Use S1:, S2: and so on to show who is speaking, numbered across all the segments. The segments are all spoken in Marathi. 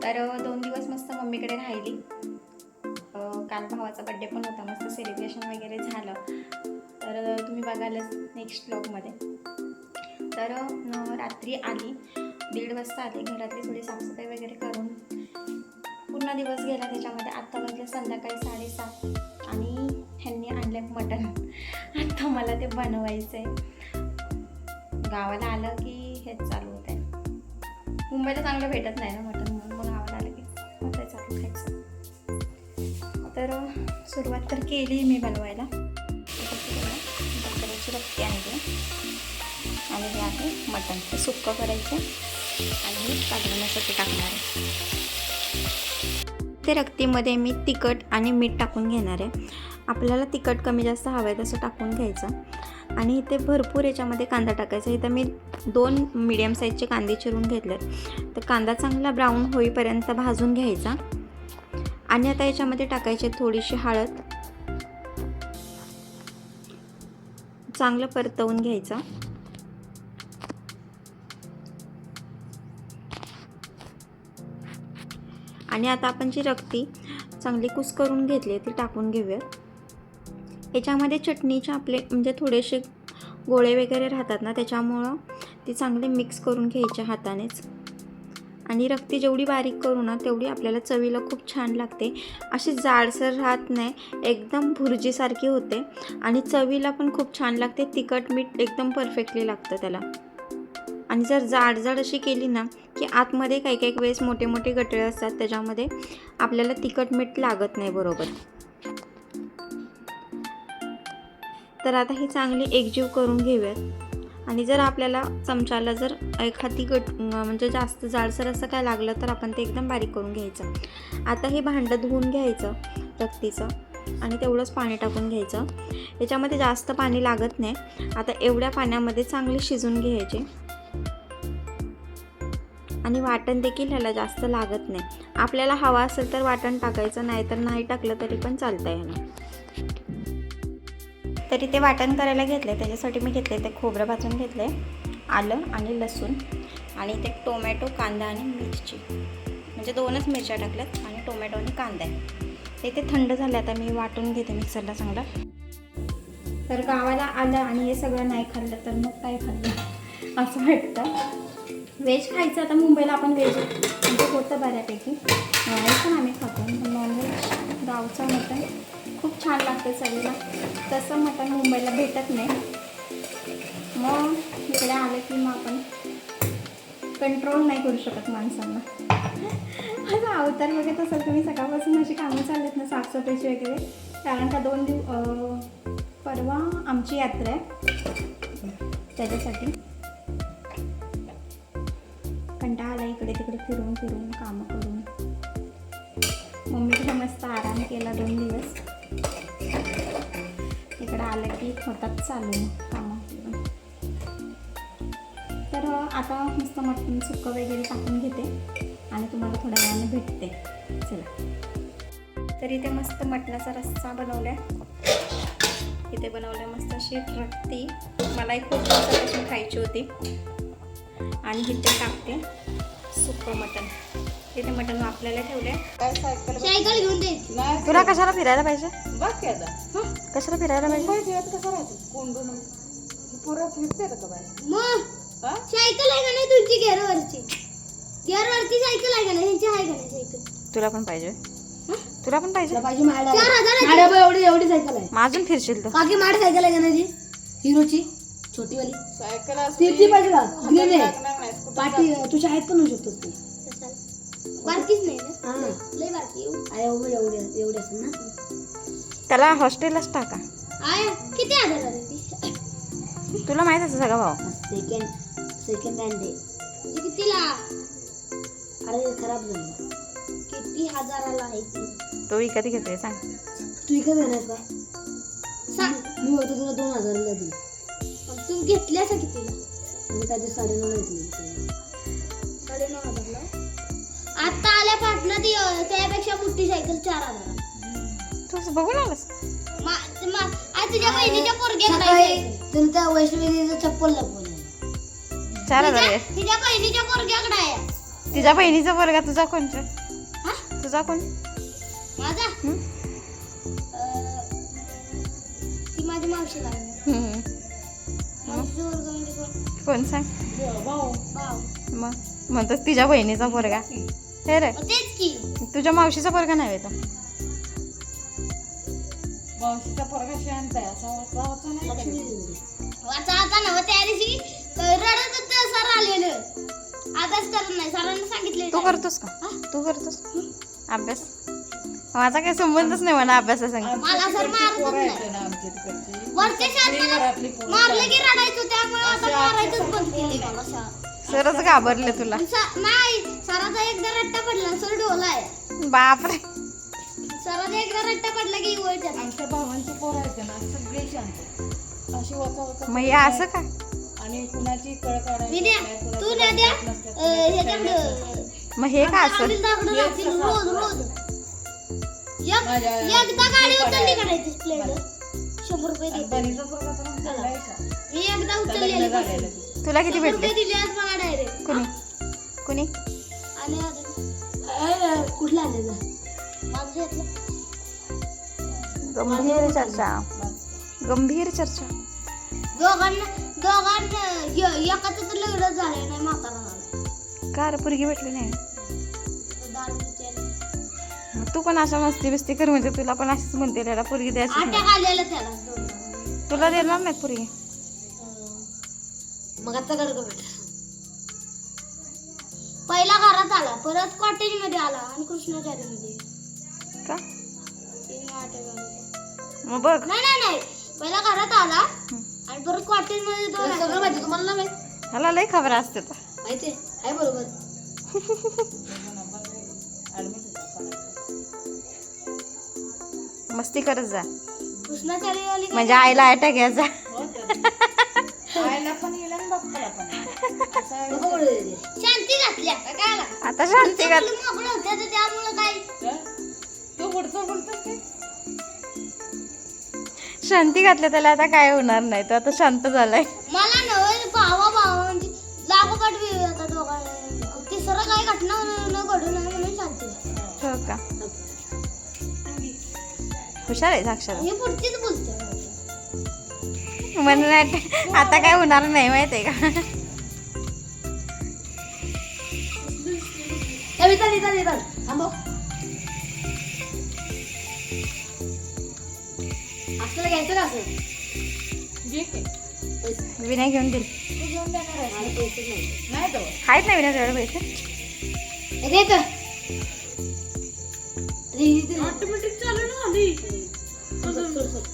S1: तर 2 दिवस मस्त मम्मीकडे राहिली. काल भावाचा बड्डे पण होता, मस्त सेलिब्रेशन वगैरे झालं. तर तुम्ही बघालच नेक्स्ट व्लॉगमध्ये. तर रात्री आली, 1:30 वाजता आले. घरातली थोडी साफसफाई वगैरे करून पूर्ण दिवस गेला त्याच्यामध्ये. आत्ता वाजले संध्याकाळी 7:30 आणि ह्यांनी आणले मटण. आत्ता मला ते बनवायचं आहे. गावाला आलं की हेच चालू होतं आहे. मुंबईला चांगलं भेटत नाही ना मटण, म्हणून मग गावाला आलं की होतं चालू खायचं. तर सुरुवात तर केली मी बनवायला. बकऱ्याची रक्ती आणली आणि हे आहे मटण. ते सुक्कं करायचं आणि हे काढण्यासाठी टाकणार आहे. ते रक्तीमध्ये मी तिखट आणि मीठ टाकून घेणार आहे. आपल्याला तिखट कमी जास्त हवं आहे तसं टाकून घ्यायचं. आणि इथे भरपूर याच्यामध्ये कांदा टाकायचा. इथं मी 2 मीडियम साईजचे कांदे चिरून घेतलेत. तर कांदा चांगला ब्राऊन होईपर्यंत भाजून घ्यायचा. आणि आता याच्यामध्ये टाकायची थोडीशी हळद, चांगलं परतवून घ्यायचं. आणि आता आपण जी रक्ती चांगली कुस्करून घेतली ती टाकून घेऊयात. याच्यामध्ये चटणीचे आपले म्हणजे थोडेसे गोळे वगैरे राहतात ना, त्याच्यामुळं ती चांगली मिक्स करून घ्यायच्या हातानेच. आणि रक्ती जेवढी बारीक करू ना तेवढी आपल्याला चवीला खूप छान लागते. अशी जाडसर राहत नाही, एकदम भुर्जीसारखी होते आणि चवीला पण खूप छान लागते. तिखट मीठ एकदम परफेक्टली लागतं त्याला. आणि जर जाड अशी केली ना की आतमध्ये काही वेळेस मोठे मोठे गठळे असतात, त्याच्यामध्ये आपल्याला तिखट मीठ लागत नाही बरोबर. तर आता ही चांगली एकजीव करून घेऊयात. आणि जर आपल्याला चमच्याला जर एखादी म्हणजे जास्त जाडसर असं काय लागलं तर आपण ते एकदम बारीक करून घ्यायचं. आता हे भांडं धुवून घ्यायचं रक्तीचं आणि तेवढंच पाणी टाकून घ्यायचं. याच्यामध्ये जास्त पाणी लागत नाही. आता एवढ्या पाण्यामध्ये चांगले शिजून घ्यायचे. आणि वाटण देखील ह्याला जास्त लागत नाही. आपल्याला हवा असेल तर वाटण टाकायचं, नाहीतर नाही टाकलं तरी पण चालतं ह्याला. तरी ते वाटण करायला घेतले, त्याच्यासाठी मी घेतले ते खोबरं भाजून घेतले, आलं आणि लसूण आणि ते टोमॅटो, कांदा आणि मिरची, म्हणजे 2च मिरच्या टाकल्यात आणि टोमॅटो आणि कांदा आहे. ते थंड झाले. आता मी वाटून घेते मिक्सरला चांगला. तर गावाला आलं आणि हे सगळं नाही खाल्लं तर मग काय खाल्लं असं वाटतं. व्हेज खायचं. आता मुंबईला आपण व्हेज म्हणजे होतं बऱ्यापैकी. नॉनव्हेज पण आम्ही खातो. नॉनव्हेज गावचं मटण खूप छान लागतं चवीला. तसं मटण मुंबईला भेटत नाही. मग इकडे आलं की मग आपण कंट्रोल नाही करू शकत माणसांना. माझा अवतार बघत असेल तुम्ही, सकाळपासून अशी कामं चाललेत ना साफसफाईची वगैरे. कारण का 2 दिवस परवा आमची यात्रा आहे, त्याच्यासाठी कंटाळा आला इकडे तिकडे फिरून कामं करून. मम्मीकडे मस्त आराम केला 2 दिवस. इकडं आलं की होतात चालू कामं. तर आता मस्त मटण सुक्कं वगैरे टाकून घेते आणि तुम्हाला थोड्या वेळाने भेटते. चला. तर इथे मस्त मटणाचा रस्सा बनवला आहे. इथे बनवलं मस्त अशी रक्ती. मलाही खूप दिवसापासून खायची होती. आणि इथे टाकते सुक्कं मटण. इथे मटण आपल्याला ठेवले.
S2: सायकल घेऊन दे.
S1: तुला कशाला फिरायला पाहिजे?
S2: बघ की आता.
S1: कशाला फिरायला पाहिजे?
S2: कसं राहतो कोंडून पुरं फिरते का बाई? मग सायकल आहे का नाही तुमची? गेअरवरची सायकल आहे का नाही? ह्यांची आहे का नाही सायकल?
S1: तुला पण पाहिजे? तुला पण पाहिजे?
S2: 4,000 एवढी सायकल आहे.
S1: अजून फिरशील तू?
S2: बाकी माझी सायकल आहे का नाही? हिरोची छोटीवाली सायकल पाहिजे का? पाठी तू शाळेत पण होऊ शकतोस तू. बारकीच नाही ना? लय बारकी एवढी असेल ना.
S1: त्याला हॉस्टेललाच टाका.
S2: किती हजार ती?
S1: तुला माहित आहे सगळं भाऊ.
S2: सेकंड हँड आहे. कितीला? अरे खराब झाली. किती हजाराला आहे ती?
S1: तो विकत घेतोय सांग.
S2: तू विकत घेणार का? मी होतो तुला 2,000ला दिली. तू घेतल्यास कितीला? मी त्याची 9,500 घेतली. 9,500ला. आता आल्या पाटणा ती त्यापेक्षा मोठी सायकल 4,000.
S1: तू बघून आलास?
S2: आज तुझ्या बहिणीच्या पोरग्याकडे तुम्ही त्या वैष्णवीचं चप्पल लपवलं.
S1: 4,000
S2: तिच्या बहिणीच्या पोरग्याकडे आहे.
S1: तिच्या बहिणीचा पोरगा तुझा कोणचा? तुझा कोण?
S2: माझा ती माझी मावशी लागली. मावशीचा वर्ग म्हणजे
S1: कोण सांग?
S2: भाऊ.
S1: मग म्हणतोस तिच्या बहिणीचा पोरगा हे रे.
S2: तेच की
S1: तुझ्या मावशीचा पोरगा नाही तो.
S3: मावशीचा पोरगा शांत आहे असा
S2: वाचा आता नव्ह त्या दिवशी रडत होतं सर आलेलं. आताच करत नाही सरांना सांगितलं.
S1: तू करतोस का? तू करतोस अभ्यास? माझा काही संबंधच नाही म्हणा अभ्यासासंग.
S2: मला सर मारतच नाही.
S3: आमच्या तिकडची
S2: वरच्या शाळेत
S3: घरातली पोरं
S2: मारलं की रडायचं त्यामुळे आता मारायचंच बंद केले मला शाळा.
S1: सरच घाबरले तुला.
S2: नाही सराचा एकदा रट्टा पडला सर डोलाय.
S1: बापरे.
S2: सराचा एकदा रट्टा पडला की वळतात.
S3: आमच्या भावांची पोरं आहेत ना सगळे शांत अशी वचा
S1: मग हे असं का?
S3: आणि कुणाची कळ काढायची
S2: विद्या
S3: नाही, कुणाची
S2: तू ना द्या
S1: मग हे का असं?
S2: रोज रोज एकदा गाडी उचलली करायची स्प्लेंडर 100 रुपये
S3: आणि
S2: देते.
S3: बहिणीचा पोरगा तर मग चांगला आहे शांत.
S2: मी एकदा
S3: लग्न
S2: उचललेली
S3: झालेलं ती.
S1: तुला किती
S2: 100
S1: भेटले?
S2: रुपये दिले आज मला डायरेक्ट.
S1: कुणी कुणी?
S2: आणि कुठला आलेला माझं घेतलं.
S1: गंभीर चर्चा. गंभीर चर्चा.
S2: दोघांना एकाच तर लग्न झालं नाही म्हातारा झाला.
S1: का रे पोरगी भेटली नाही?
S2: दारू पित्याला.
S1: मग तू पण अशा मस्ती बिस्ती कर म्हणजे तुला पण अशीच म्हणते त्याला पोरगी द्यायची नाही.
S2: अटॅक आलेला त्याला दोन.
S1: तुला देणार नाही पोरगी?
S2: मग आता गडगं भेटला. पहिला घरात आला परत कॉटेज मध्ये आला आणि कृष्णाचारी मध्ये.
S1: का?
S2: तिने अटॅक आला.
S1: मग बघ.
S2: नाही पहिला घरात आला आणि परत कॉटेज मध्ये दोन. सगळं माहिती तुम्हाला नाही
S1: ह्याला लय खबर असते तर.
S2: माहिती आहे बरोबर.
S1: मस्ती करत जा
S2: कृष्णाचारी वाली
S1: म्हणजे आईला अटॅक यायचा.
S3: हो तर. आईला पण येईल आणि बाप्पाला पण असं आहे.
S2: शांती घातली आता काय आला.
S1: आता शांती का?
S2: मोकळं होत्या तर त्यामुळं काय
S3: तो पुढचं बोलतोस ते
S1: शांती घातल्या त्याला आता काय होणार नाही. तो आता शांत झालाय.
S2: मला नव्हे भावा म्हणजे लागोपाठ आता दोघांना तिसरं काही घटना न घडू नये म्हणून शांती घातली.
S1: हो का? हुशार आहे साक्षर.
S2: हे पुढचीच बोलते.
S1: म्हणून आता काय होणार नाही माहितीये का?
S2: असलं घ्यायचं का असं?
S3: घे की.
S1: विनय घेऊन देईल.
S3: तू घेऊन देणार आहेस? नाही तो
S1: आहेत ना विनय पैसे?
S3: ऑटोमॅटिक चालू ना आली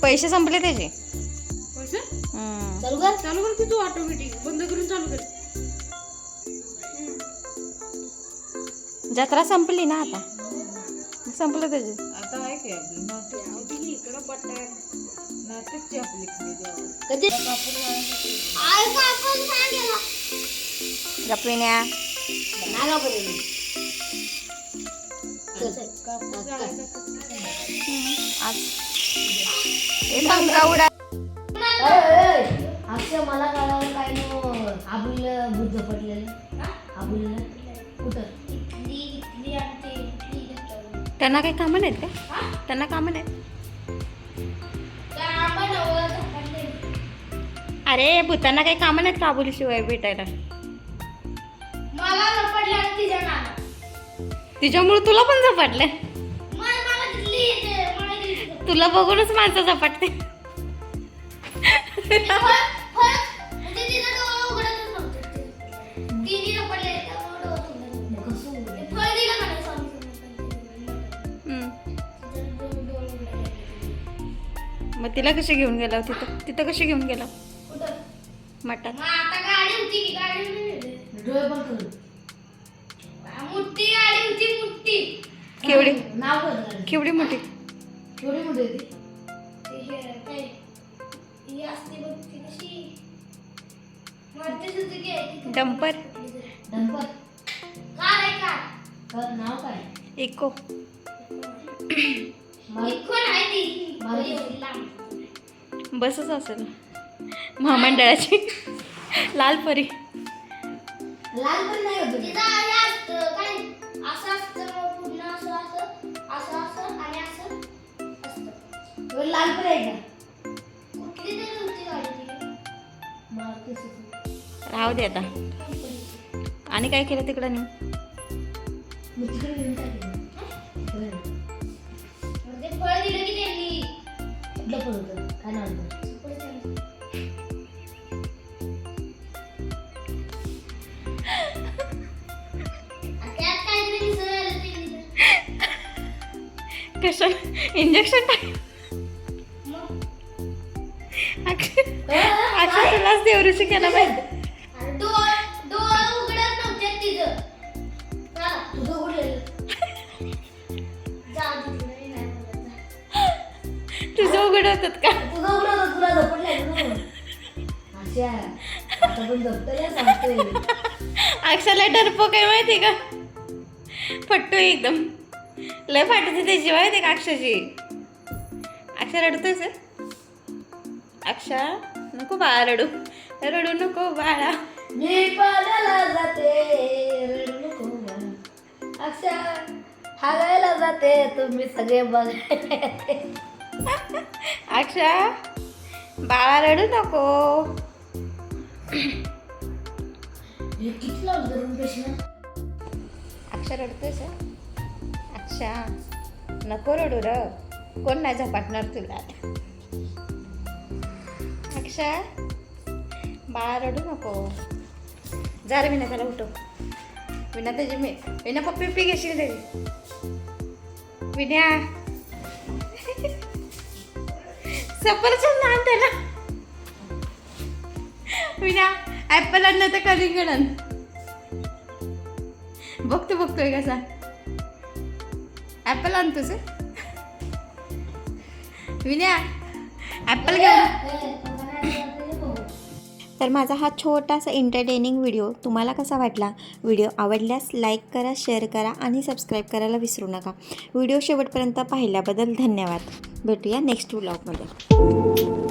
S1: पैसे संपले त्याचे.
S3: पैसे
S2: चालू कर.
S3: चालू कर की तू ऑटोमॅटिक बंद करून चालू कर.
S1: जत्रा संपली ना आता. संपलं त्याचे.
S3: आता आहे की आपली नाटक इकडं पट्ट्या नाटकची आपली खरेदी
S2: कधी
S3: कापूर वाळायसाठी.
S2: आय कापून सांगेला
S1: गप्पिन्या.
S2: नागा पडेल.
S3: कापूर जाळायसाठी.
S1: आज हे पंखा उडा.
S2: अक्षय मला कळलं काय नो आबुल बुद्ध पडलेलं. आबुल कुठं
S1: त्यांना काही कामं नाहीत का? त्यांना कामं नाहीत. अरे भूतांना काही कामं नाहीत काबुली शिवाय भेटायला.
S2: मला पडलं तिच्या नागा.
S1: तिच्यामुळे तुला पण झपाटले. तुला बघूनच माणसं झपाटते. मग तिला कशी घेऊन गेला तिथं कशी घेऊन गेला मठात?
S2: मोठी गाडी होती मोठी.
S1: केवढी
S2: नाव
S1: केवढी मोठी?
S2: केवढी मोठी होती?
S1: डंपर.
S2: डंपर कार आहे कार. नाव काय?
S1: इको.
S2: इको नाही ती
S1: बसच असेल महामंडळाची. लाल परी.
S2: लाल पण नाही होत. लाल पण आहे का? मारुती सुझुकी.
S1: राहू दे आता. आणि काय केलं तिकडं नाही?
S2: मग तिकडे घेऊन काय केलं? कुठलं फळ होतं? काय नाव होतं?
S1: कशा इंजेक्शन अक्षर तुलाच देवऋषी केला पाहिजे.
S2: तुझं कुठलं?
S1: तुझं उघडवतात का?
S2: तुझं कुठलं? तुला झपटलंय ना? अच्छा, आता पण झपटलंय सांगतोय.
S1: अक्षरला डरपोक आहे माहिती का? फट्टू एकदम लय फाटते त्याची माहिती का अक्षरची. अक्षर रडतोच आहे. अक्षर नको बाळा रडू. रडू नको बाळा.
S2: मी पाण्याला जाते रडू नको बाळा. अक्षर हागायला जाते तुम्ही सगळे बघायला येते.
S1: अक्षर बाळा रडू नको.
S2: हे किती लावलं धरून पेशंट?
S1: अक्षर रडतोयस आहे. अक्षा नको रडू र. कोण नाही झपाटणार तुला. अक्षा बाळा रडू नको. जा रे विना त्याला उठव. विना त्याची विना पप्पी पी घेशील त्याची. विन्या सफरचंद आण त्याला. विना ऍपल आणलं तर कधी गणन. बघतोय कसा. ऍपल आणतोस विन्या. ऍपल घेऊन. तर माझा हा छोटासा एंटरटेनिंग व्हिडिओ तुम्हाला कसा वाटला? व्हिडिओ आवडल्यास लाईक करा, शेअर करा आणि सबस्क्राईब करायला विसरू नका. व्हिडिओ शेवटपर्यंत पाहिल्याबद्दल धन्यवाद. भेटूया नेक्स्ट व्लॉगमध्ये.